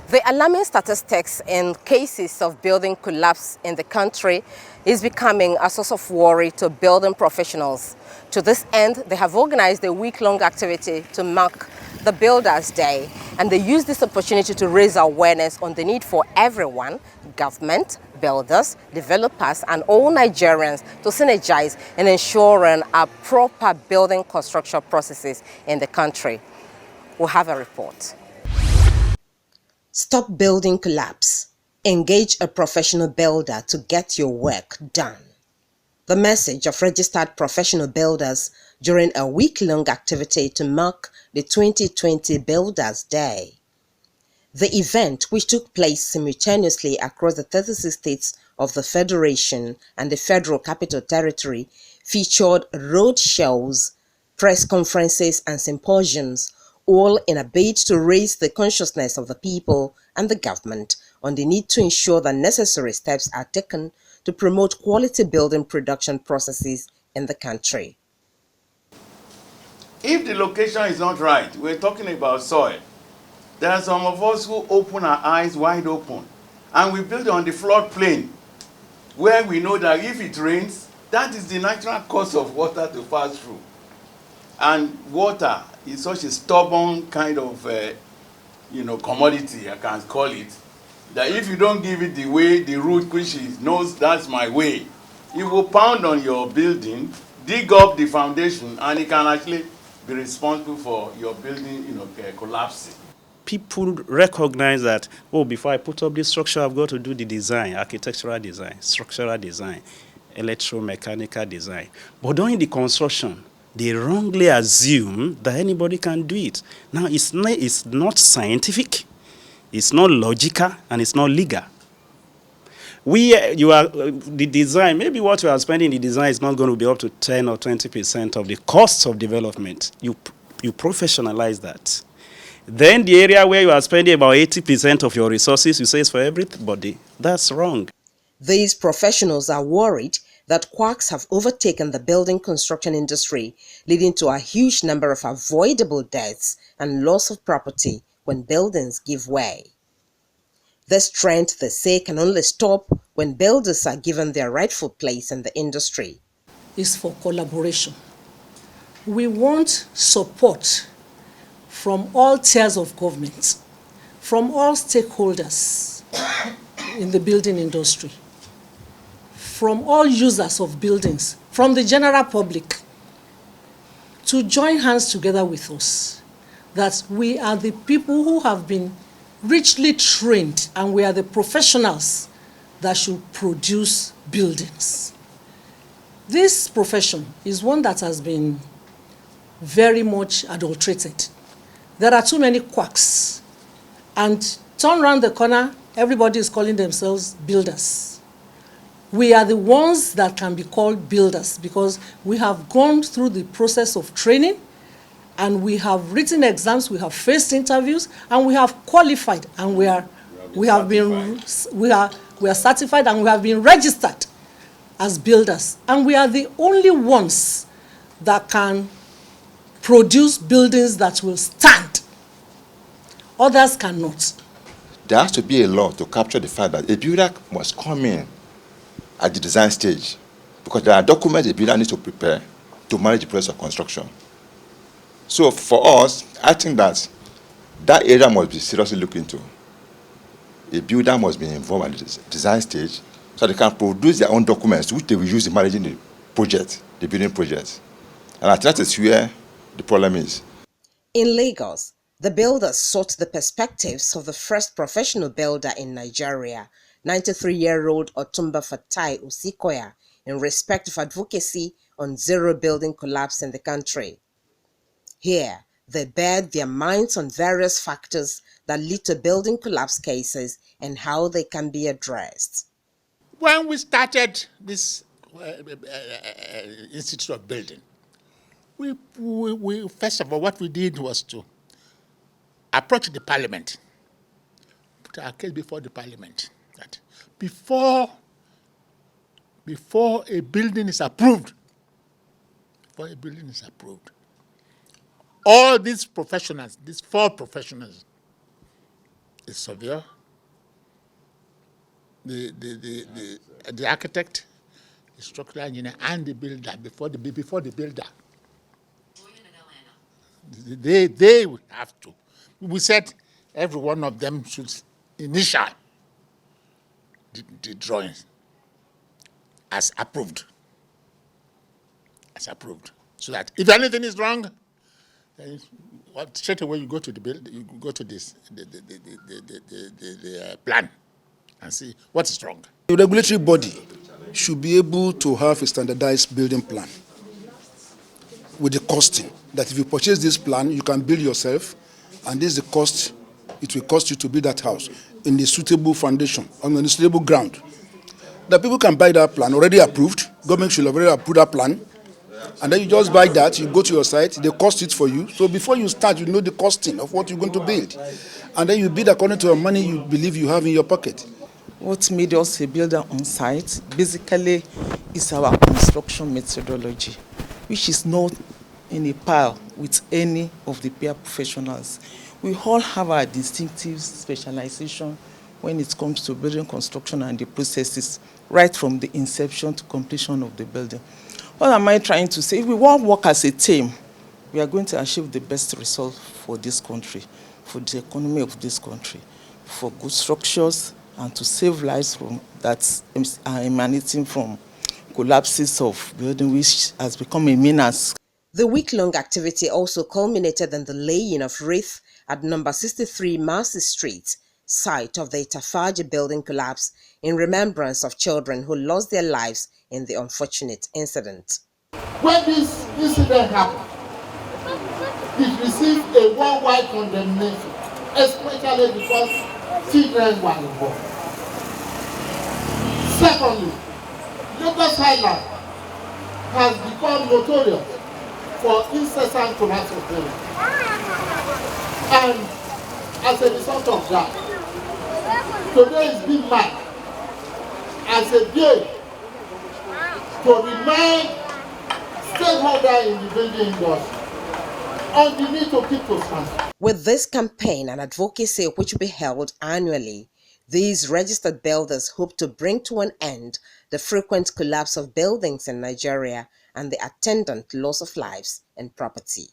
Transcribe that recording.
The alarming statistics in cases of building collapse in the country is becoming a source of worry to building professionals. To this end, they have organized a week-long activity to mark the Builders' Day, and they use this opportunity to raise awareness on the need for everyone, government, builders, developers, and all Nigerians to synergize in ensuring a proper building construction processes in the country. We'll have a report. Stop building collapse. Engage a professional builder to get your work done. The message of registered professional builders during a week-long activity to mark the 2020 Builders' Day. The event, which took place simultaneously across the 36 states of the Federation and the Federal Capital Territory, featured road shows, press conferences and symposiums, all in a bid to raise the consciousness of the people and the government on the need to ensure that necessary steps are taken to promote quality building production processes in the country. If the location is not right, we're talking about soil. There are some of us who open our eyes wide open, and we build on the floodplain, where we know that if it rains, that is the natural course of water to pass through. And water is such a stubborn kind of commodity, I can call it, that if you don't give it the way, the root which it knows that's my way, it will pound on your building, dig up the foundation, and it can actually be responsible for your building collapsing. People recognize that, oh, before I put up this structure, I've got to do the design, architectural design, structural design, electromechanical design. But during the construction, they wrongly assume that anybody can do it. Now, it's not scientific, it's not logical, and it's not legal. The design, maybe what you are spending in the design is not going to be up to 10 or 20% of the costs of development. You professionalize that. Then the area where you are spending about 80% of your resources, you say it's for everybody. That's wrong. These professionals are worried that quacks have overtaken the building construction industry, leading to a huge number of avoidable deaths and loss of property when buildings give way. This trend, they say, can only stop when builders are given their rightful place in the industry. Is for collaboration. We want support from all tiers of government, from all stakeholders in the building industry, from all users of buildings, from the general public, to join hands together with us, that we are the people who have been richly trained and we are the professionals that should produce buildings. This profession is one that has been very much adulterated. There are too many quacks, and turn around the corner, everybody is calling themselves builders. We are the ones that can be called builders because we have gone through the process of training, and we have written exams, we have faced interviews, and we have qualified, and we are certified, and we have been registered as builders. And we are the only ones that can produce buildings that will stand. Others cannot. There has to be a law to capture the fact that a builder must come in at the design stage, because there are documents a builder needs to prepare to manage the process of construction. So for us, I think that area must be seriously looked into. A builder must be involved at the design stage so they can produce their own documents which they will use in managing the project, the building project. And I think that is where the problem is. In Lagos, the builders sought the perspectives of the first professional builder in Nigeria, 93-year-old Otumba Fatai Osikoya, in respect of advocacy on zero building collapse in the country. Here, they bared their minds on various factors that lead to building collapse cases and how they can be addressed. When we started this Institute of Building, we first of all, what we did was to approach the Parliament, put our case before the Parliament, that before a building is approved, all these professionals, these 4 professionals, the surveyor, the architect, the structural engineer, and the builder before the builder. They would have to. We said every one of them should initial the drawings as approved. As approved. So that if anything is wrong, then straight away you go to the build, you go to this the plan and see what is wrong. The regulatory body should be able to have a standardized building plan with the costing, that if you purchase this plan, you can build yourself, and this is the cost it will cost you to build that house in a suitable foundation, on a suitable ground. That people can buy that plan already approved, government should already approve that plan, and then you just buy that, you go to your site, they cost it for you. So before you start, you know the costing of what you're going to build. And then you bid according to the money you believe you have in your pocket. What made us a builder on site basically is our construction methodology, which is not in a par with any of the peer professionals. We all have our distinctive specialization when it comes to building construction and the processes, right from the inception to completion of the building. What am I trying to say? If we all work as a team, we are going to achieve the best result for this country, for the economy of this country, for good structures, and to save lives from that are emanating from collapses of building, which has become a menace. The week-long activity also culminated in the laying of wreath at number 63 Marcy Street, site of the Itafaji building collapse, in remembrance of children who lost their lives in the unfortunate incident. When this incident happened, it received a worldwide condemnation, especially because children were involved. Secondly, Lagos Island has become notorious for incessant collapse of buildings. And as a result of that, today is being marked as a day to remind stakeholders in the building industry on the need to keep to standard. With this campaign and advocacy which will be held annually, these registered builders hope to bring to an end the frequent collapse of buildings in Nigeria and the attendant loss of lives and property.